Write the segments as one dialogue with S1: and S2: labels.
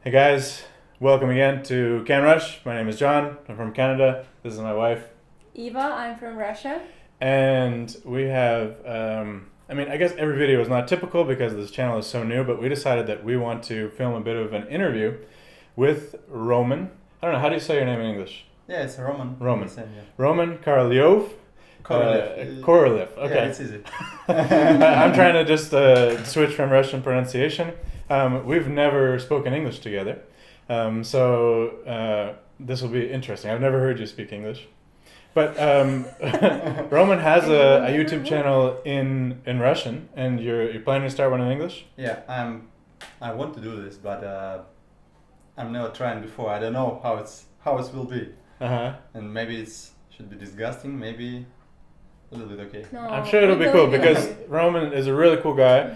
S1: Hey guys, welcome again to CANRUSH. My name is John. I'm from Canada. This is my wife.
S2: Eva, I'm from Russia.
S1: And we have, I guess every video is not typical because this channel is so new, but we decided that we want to film a bit of an interview with Roman. I don't know, how do you say your name in English?
S3: Yeah, it's Roman.
S1: Roman.
S3: Same, yeah.
S1: Roman Korolev. Korolev. Okay.
S3: Yeah, it's easy.
S1: I'm trying to just switch from Russian pronunciation. We've never spoken English together, so this will be interesting. I've never heard you speak English. But Roman has a YouTube channel in Russian, and you're planning to start one in English?
S3: Yeah, I want to do this, but I'm never trying before. I don't know how it will be. And maybe it should be disgusting, maybe a little bit okay.
S2: No,
S1: I'm sure it'll be cool because Roman is a really cool guy.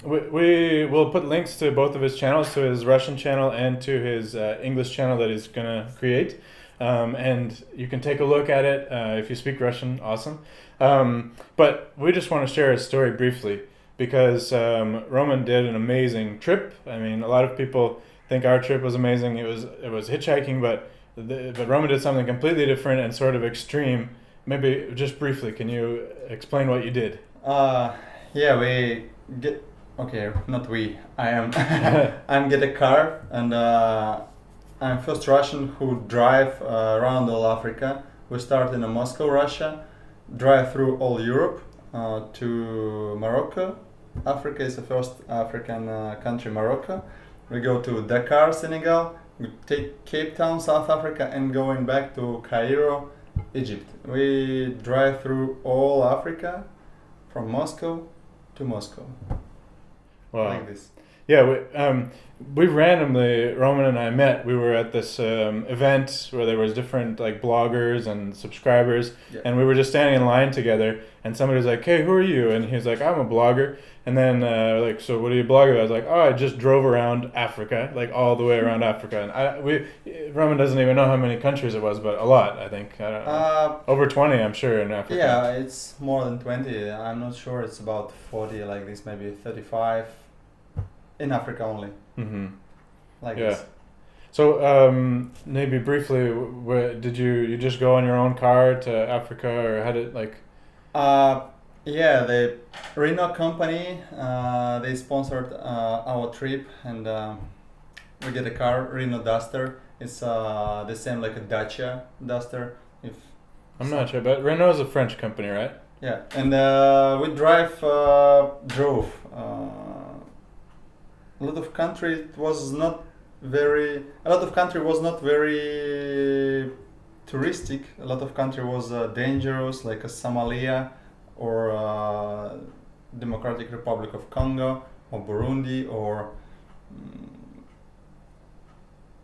S1: We will put links to both of his channels, to his Russian channel and to his English channel that he's gonna create. And you can take a look at it if you speak Russian, awesome. But we just want to share his story briefly because Roman did an amazing trip. I mean, a lot of people think our trip was amazing. It was hitchhiking, but Roman did something completely different and sort of extreme. Maybe just briefly, can you explain what you did?
S3: Yeah, I'm get a car, and I'm first Russian who drive around all Africa. We start in Moscow, Russia, drive through all Europe to Morocco. Africa is the first African country, Morocco. We go to Dakar, Senegal. We take Cape Town, South Africa, and going back to Cairo, Egypt. We drive through all Africa from Moscow to Moscow.
S1: Wow.
S3: Like this.
S1: Yeah, we randomly, Roman and I met. We were at this event where there was different like bloggers and subscribers,
S3: Yeah.
S1: and we were just standing in line together. And somebody was like, "Hey, who are you?" And he was like, "I'm a blogger." And then "So what do you blog about?" I was like, "Oh, I just drove around Africa, like all the way around Africa." And Roman doesn't even know how many countries it was, but a lot, I think. I don't know. Over 20, I'm sure, in Africa.
S3: Yeah, it's more than 20. I'm not sure. It's about 40, like this, maybe 35 in Africa only.
S1: Mm-hmm.
S3: Like
S1: Yeah.
S3: this.
S1: So maybe briefly, did you just go on your own car to Africa, or had it like?
S3: Yeah, the Renault company, they sponsored our trip, and we get a car, Renault Duster. It's the same like a Dacia Duster.
S1: I'm not sure, but Renault is a French company, right?
S3: Yeah, and we drove. A lot of country was not very touristic. A lot of country was dangerous, like Somalia or Democratic Republic of Congo or Burundi or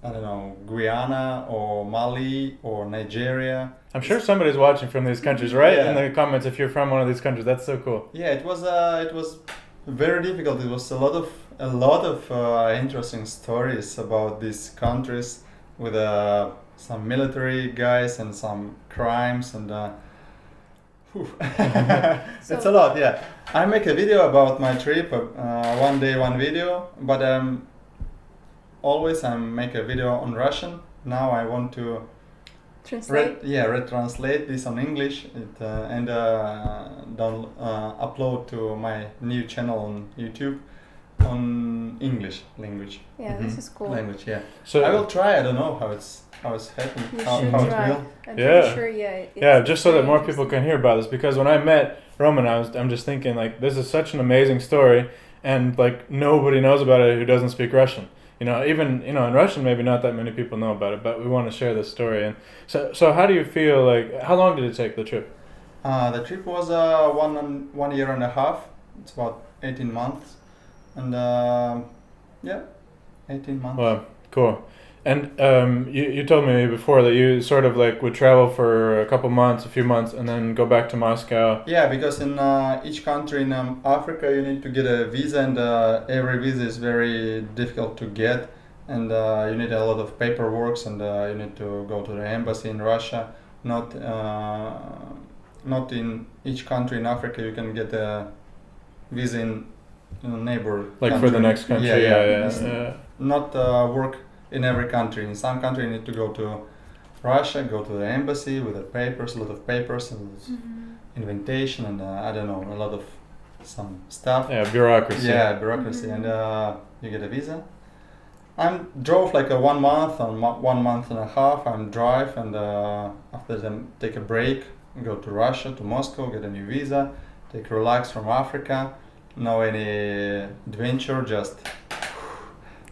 S3: I don't know, Guyana or Mali or Nigeria.
S1: I'm sure somebody's watching from these countries, right?
S3: Yeah.
S1: In the comments, if you're from one of these countries, that's so cool.
S3: Yeah, it was very difficult. It was a lot of interesting stories about these countries with some military guys and some crimes and it's a lot. Yeah, I make a video about my trip, one day one video, but always I make a video on Russian. Now I want to
S2: Translate?
S3: retranslate this on English and upload to my new channel on YouTube on English language.
S2: Yeah, this is cool.
S3: Language, yeah.
S1: So
S3: I will try. I don't know how it's happening.
S2: You
S3: How
S2: should
S3: it
S2: try.
S3: will.
S2: I'm
S1: Yeah.
S2: pretty sure, it's
S1: yeah, just so that
S2: very
S1: more people
S2: interesting.
S1: can hear about this. Because when I met Roman, I'm just thinking like, this is such an amazing story, and like nobody knows about it who doesn't speak Russian. Even in Russian, maybe not that many people know about it, but we want to share this story. And so how do you feel like? How long did it take the trip?
S3: The trip was 1 year and a half. It's about 18 months, and 18 months.
S1: Wow, cool. And you told me before that you sort of like would travel for a few months, and then go back to Moscow.
S3: Yeah, because in each country in Africa you need to get a visa, and every visa is very difficult to get, and you need a lot of paperwork, and you need to go to the embassy in Russia. Not in each country in Africa you can get a visa in neighbor
S1: Like
S3: country.
S1: for the next country, yeah.
S3: not work in every country. In some country you need to go to Russia, go to the embassy with the papers, a lot of papers and invitation and I don't know, a lot of some stuff.
S1: Yeah, bureaucracy.
S3: Yeah, bureaucracy, and you get a visa. I drove like a 1 month or 1 month and a half. I drive and after then take a break, go to Russia, to Moscow, get a new visa, take relax from Africa, no any adventure, just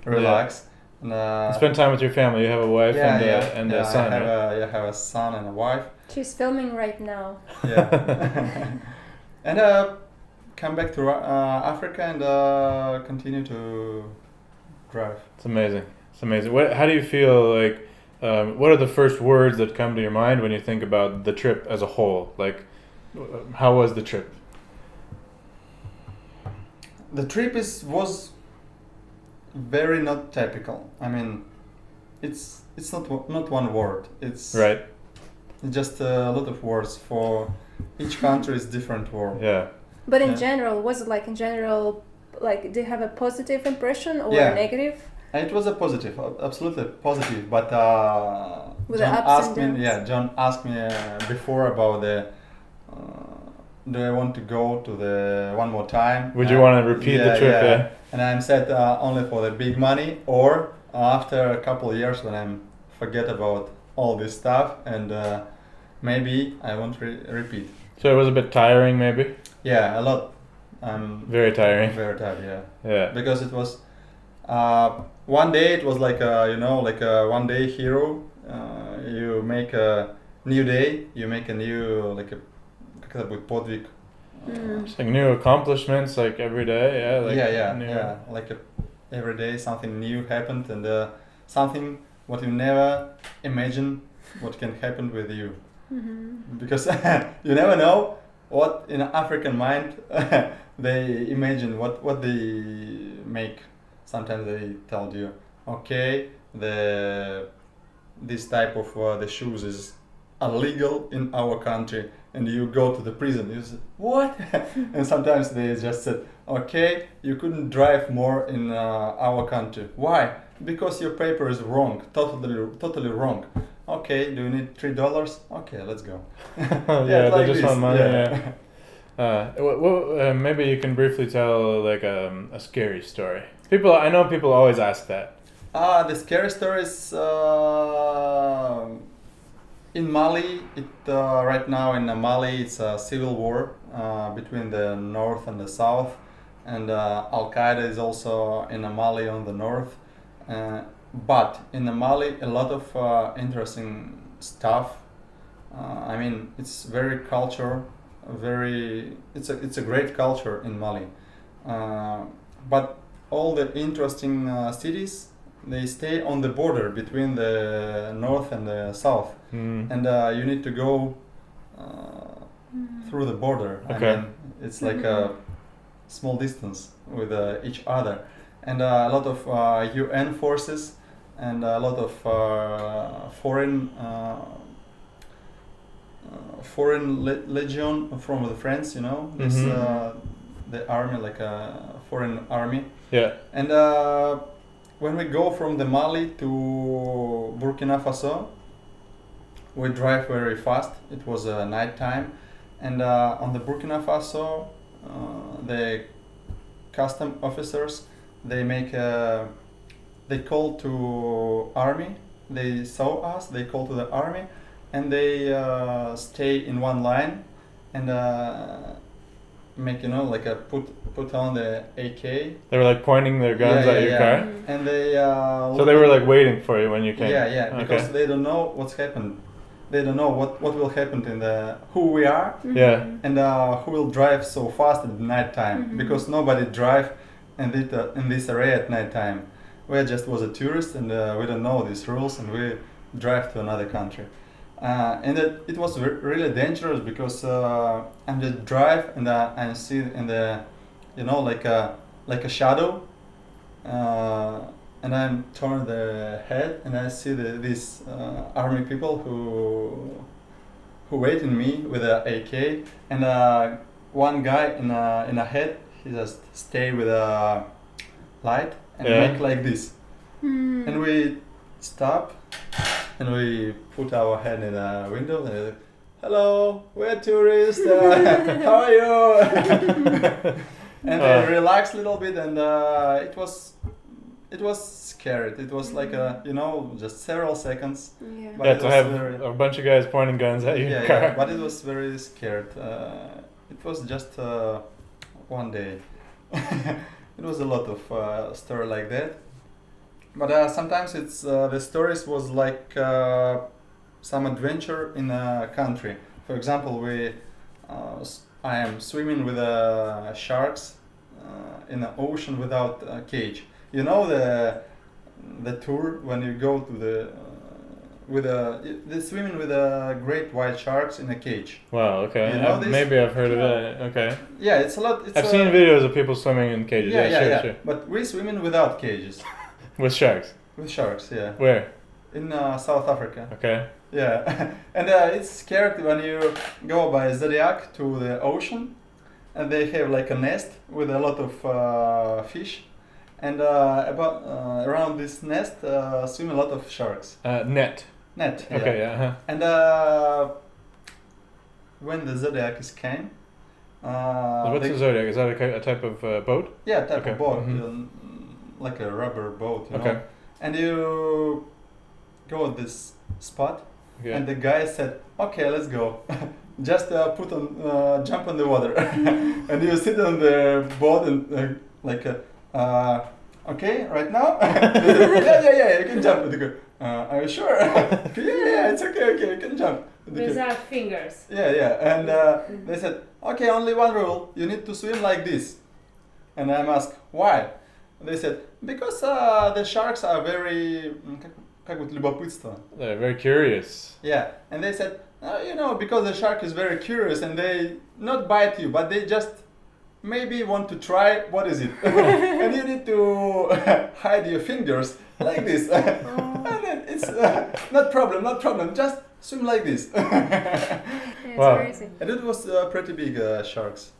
S3: relax. And,
S1: spend time with your family. You have a wife and a son.
S3: I have a son and a wife.
S2: She's filming right now.
S3: Yeah. And come back to Africa and continue to drive.
S1: It's amazing. It's amazing. How do you feel like? What are the first words that come to your mind when you think about the trip as a whole? Like, how was the trip?
S3: The trip was very not typical. I mean, it's not one word. It's
S1: right.
S3: Just a lot of words for each country is different word.
S1: Yeah.
S2: But in general, was it like do you have a positive impression or a negative?
S3: It was a positive, absolutely positive. But
S2: with
S3: John
S2: the ups
S3: asked
S2: and
S3: me,
S2: downs.
S3: John asked me before about the. Do I want to go to the one more time?
S1: Would you want to repeat the trip? Yeah.
S3: And I said only for the big money, or after a couple of years when I forget about all this stuff, and maybe I won't repeat.
S1: So it was a bit tiring, maybe.
S3: Yeah, a lot.
S1: Very tiring.
S3: Very tired. Yeah.
S1: Yeah.
S3: Because it was one day. It was like a 1 day hero. You make a new day. You make a new как это будет подвиг.
S1: It's like new accomplishments, like every day. Yeah. Like
S3: Like every day something new happened and something what you never imagine what can happen with you. Because you never know what in African mind they imagine what they make. Sometimes they tell you, okay, this type of the shoes is illegal in our country, and you go to the prison. You say, what? And sometimes they just said, okay, you couldn't drive more in our country. Why? Because your paper is wrong, totally wrong. Okay, do you need $3? Okay, let's go.
S1: Yeah,
S3: like
S1: they just
S3: this.
S1: want money. Yeah. Maybe you can briefly tell like a scary story. I know people always ask that.
S3: The scary story is in Mali. Right now in Mali it's a civil war between the north and the south, and Al Qaeda is also in Mali on the north. But in Mali, a lot of interesting stuff. I mean, it's very culture. It's a great culture in Mali. But all the interesting cities, they stay on the border between the north and the south, and you need to go through the border.
S1: Okay.
S3: I mean, it's like a small distance with each other, and a lot of UN forces and a lot of foreign legion from the France, you know, this the army, like a foreign army.
S1: Yeah.
S3: And when we go from the Mali to Burkina Faso, we drive very fast. It was night time, and on the Burkina Faso, the custom officers, they call to army. They saw us. They call to the army, and they stay in one line, and make like a put on the AK.
S1: They were like pointing their guns at your car.
S3: And they.
S1: So they were like waiting for you when you came.
S3: Yeah, because they don't know what's happened. They don't know what will happen in who we are.
S1: Yeah.
S3: And who will drive so fast at night time, because nobody drive in this area at night time. We just was a tourist, and we don't know these rules, and we drive to another country. And it was really dangerous, because I'm just drive and I see in the, like a shadow, and I turn the head and I see these army people who wait in me with a AK, and one guy in a head, he just stay with a light and make like this. And we stop, and we put our head in a window, and we're like, hello, we're tourists, how are you? And they relaxed a little bit, and it was scary. It was like just several seconds.
S2: Yeah.
S3: But
S1: to have a bunch of guys pointing guns at your car.
S3: Yeah, but it was very scared. It was just one day. It was a lot of story like that. But sometimes it's the stories was like some adventure in a country. For example, I am swimming with sharks in the ocean without a cage. You know the tour when you go to the swimming with great white sharks in a cage.
S1: Wow. Okay.
S3: You know this?
S1: Maybe I've heard of it. Okay.
S3: Yeah, it's a lot.
S1: I've seen videos of people swimming in cages.
S3: Yeah.
S1: Sure.
S3: But we swimming without cages.
S1: With sharks.
S3: With sharks, yeah.
S1: Where?
S3: In South Africa.
S1: Okay.
S3: Yeah, and it's scary when you go by Zodiac to the ocean, and they have like a nest with a lot of fish, and around this nest swim a lot of sharks.
S1: Net.
S3: Net. Yeah.
S1: Okay. Yeah.
S3: And when the Zodiac came,
S1: What's the Zodiac? Is that a type of boat?
S3: Yeah, type
S1: Okay.
S3: of boat,
S1: Mhm.
S3: like a rubber boat. You
S1: Okay.
S3: know? And you go at this spot.
S1: Yeah.
S3: And the guy said, "Okay, let's go. Just jump on the water." And you sit on the boat and okay, right now. yeah, you can jump. And they go, are you sure? yeah, it's okay, you can jump.
S4: Without fingers.
S3: Yeah, and they said, "Okay, only one rule. You need to swim like this." And I'm asked, "Why?" They said, "Because the sharks are very как вот любопытство."
S1: They're very curious.
S3: Yeah, and they said, because the shark is very curious and they not bite you, but they just maybe want to try what is it. And you need to hide your fingers like this. And then it's not problem, just swim like this.
S2: Yeah, it's
S1: Wow.
S2: crazy.
S3: And it was pretty big sharks,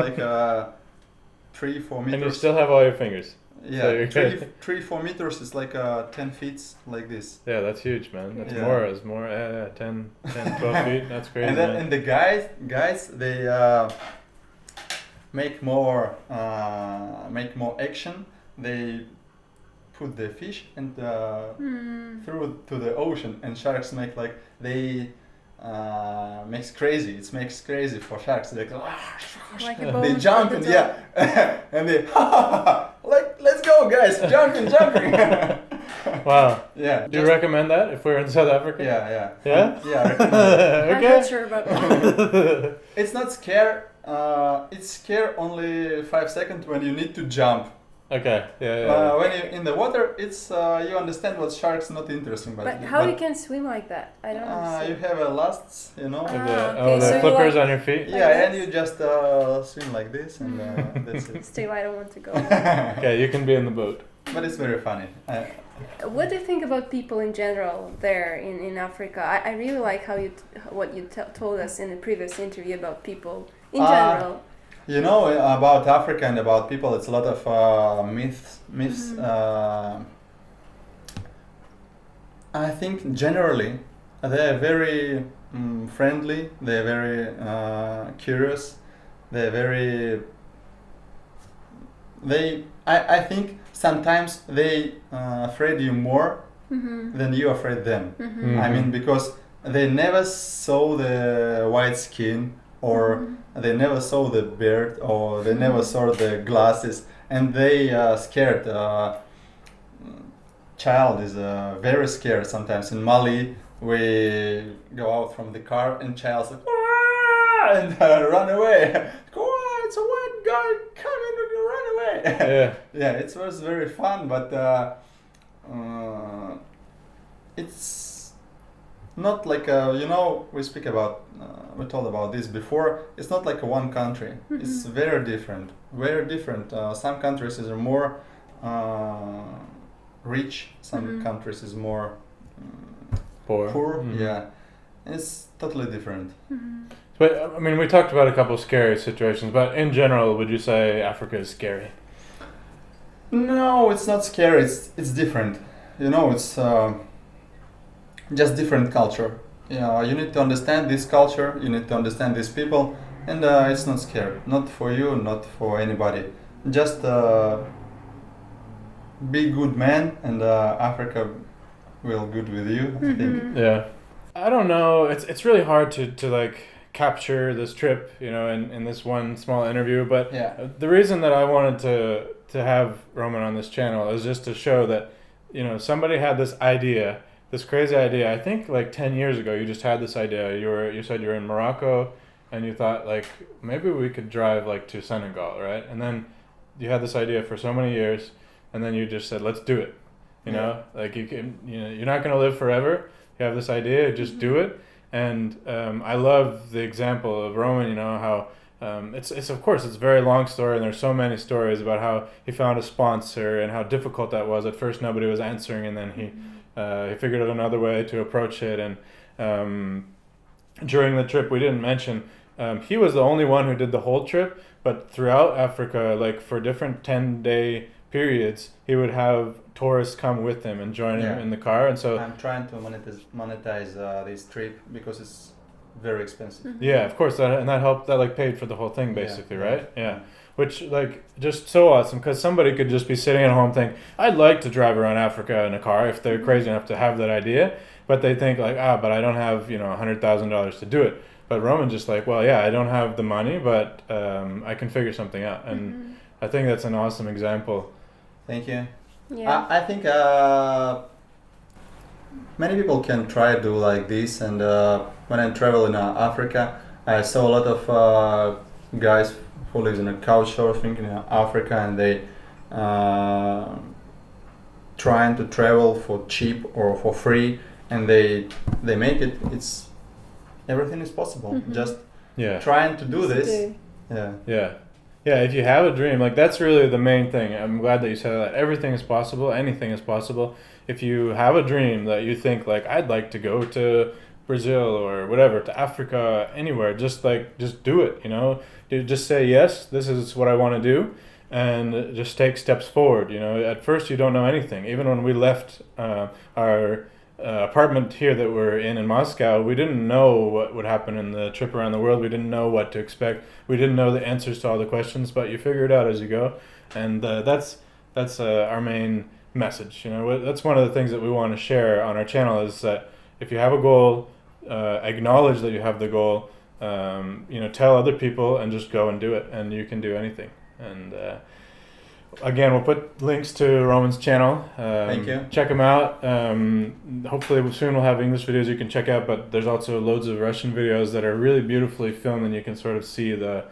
S3: like 3-4 meters.
S1: And you still have all your fingers.
S3: Yeah,
S1: So you're good.
S3: 3-4 meters is like 10 feet like this.
S1: Yeah, that's huge, man. That's
S3: Yeah.
S1: more. It's more. 10, 12 feet. That's crazy.
S3: And
S1: man.
S3: and the guys, they make more action. They put the fish and through to the ocean, and sharks make like they makes crazy. It makes crazy for sharks. They go,
S2: Like a
S3: they
S2: boat
S3: jump
S2: at
S3: and
S2: the
S3: yeah, and they like let's go guys, jumping.
S1: Wow.
S3: Yeah.
S1: Do you recommend that if we're in South Africa?
S3: Yeah.
S1: Yeah?
S3: Yeah. I recommend it.
S2: I'm not sure about that.
S3: It's not scare. It's scare only 5 seconds when you need to jump.
S1: Okay. Yeah.
S3: When you're in the water, it's you understand what sharks not interesting.
S2: But how you can swim like that? I don't
S3: you
S2: understand.
S3: have elasts, you know.
S1: With
S2: okay,
S1: the
S2: so you
S1: flippers
S2: like-
S1: on your feet.
S3: Yeah,
S2: Like
S3: and
S2: this?
S3: you just swim like this, and that's it.
S2: Still, I don't want to go.
S1: Okay, you can be in the boat.
S3: But it's very funny.
S2: What do you think about people in general there in Africa? I really like how what you told us in the previous interview about people in general.
S3: You know about Africa and about people, it's a lot of myths. I think generally they're very friendly. They're very curious. They're very. I think sometimes they afraid you more than you afraid them. I mean, because they never saw the white skin, or they never saw the beard, or they never saw the glasses, and they scared. Child is very scared sometimes. In Mali, we go out from the car and child's like, "Wah!" and run away. It's a white guy coming and you run away.
S1: Yeah.
S3: Yeah, it was very fun, but it's not like we speak about we told about this before. It's not like a one country. It's very different. Some countries are more rich. Some countries is more poor. Yeah, it's totally different.
S1: But I mean, we talked about a couple of scary situations, but in general, would you say Africa is scary?
S3: No, it's not scary. It's different. You know, it's just different culture. You know, you need to understand this culture. You need to understand these people, and it's not scary. Not for you, not for anybody. Just be good man, and Africa will good with you. I think.
S1: Yeah. I don't know. It's really hard to like capture this trip, you know, in this one small interview. But
S3: Yeah.
S1: the reason that I wanted to have Roman on this channel is just to show that, you know, somebody had this idea, this crazy idea. I think like 10 years ago, you just had this idea. You said you were in Morocco, and you thought like maybe we could drive like to Senegal, right? And then you had this idea for so many years, and then you just said, let's do it. You know, like you can, you know, you're not gonna live forever. You have this idea, just do it. And I love the example of Roman. You know how it's of course it's a very long story, and there's so many stories about how he found a sponsor and how difficult that was. At first, nobody was answering, and then he figured out another way to approach it. And during the trip, we didn't mention he was the only one who did the whole trip, but throughout Africa, like for different 10-day periods, he would have tourists come with him and join him in the car. And so
S3: I'm trying to monetize this trip because it's very expensive.
S1: yeah, of course, that helped, that like paid for the whole thing basically,
S3: Yeah.
S1: right? Yeah. Which like just so awesome, because somebody could just be sitting at home think, I'd like to drive around Africa in a car if they're crazy enough to have that idea, but they think like, but I don't have, you know, $100,000 to do it. But Roman's just like, well, yeah, I don't have the money, but I can figure something out. And I think that's an awesome example.
S3: Thank you.
S2: Yeah.
S3: I think many people can try to do like this. And when I travel in Africa, I saw a lot of guys who lives in a couch surfing in Africa, and they trying to travel for cheap or for free, and they make it. It's everything is possible. Just trying to do this.
S1: Yeah, if you have a dream, like that's really the main thing. I'm glad that you said that. Everything is possible, anything is possible. If you have a dream that you think like, I'd like to go to Brazil or whatever, to Africa, anywhere, just do it, you know? You just say, yes, this is what I want to do, and just take steps forward, you know? At first you don't know anything. Even when we left our apartment here that we're in Moscow, we didn't know what would happen in the trip around the world. We didn't know what to expect. We didn't know the answers to all the questions, but you figure it out as you go. And that's our main message. You know, that's one of the things that we want to share on our channel, is that if you have a goal, acknowledge that you have the goal, you know, tell other people, and just go and do it, and you can do anything. And again, we'll put links to Roman's channel.
S3: Thank you.
S1: Check him out. Hopefully soon we'll have English videos you can check out, but there's also loads of Russian videos that are really beautifully filmed, and you can sort of see the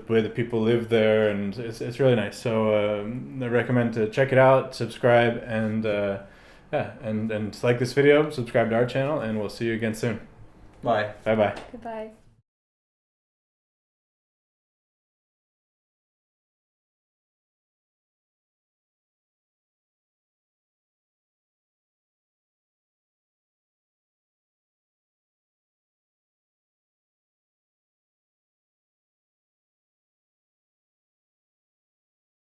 S1: way the people live there, and it's really nice. So I recommend to check it out, subscribe, and and like this video, subscribe to our channel, and we'll see you again soon.
S3: Bye.
S1: Bye-bye.
S2: Goodbye.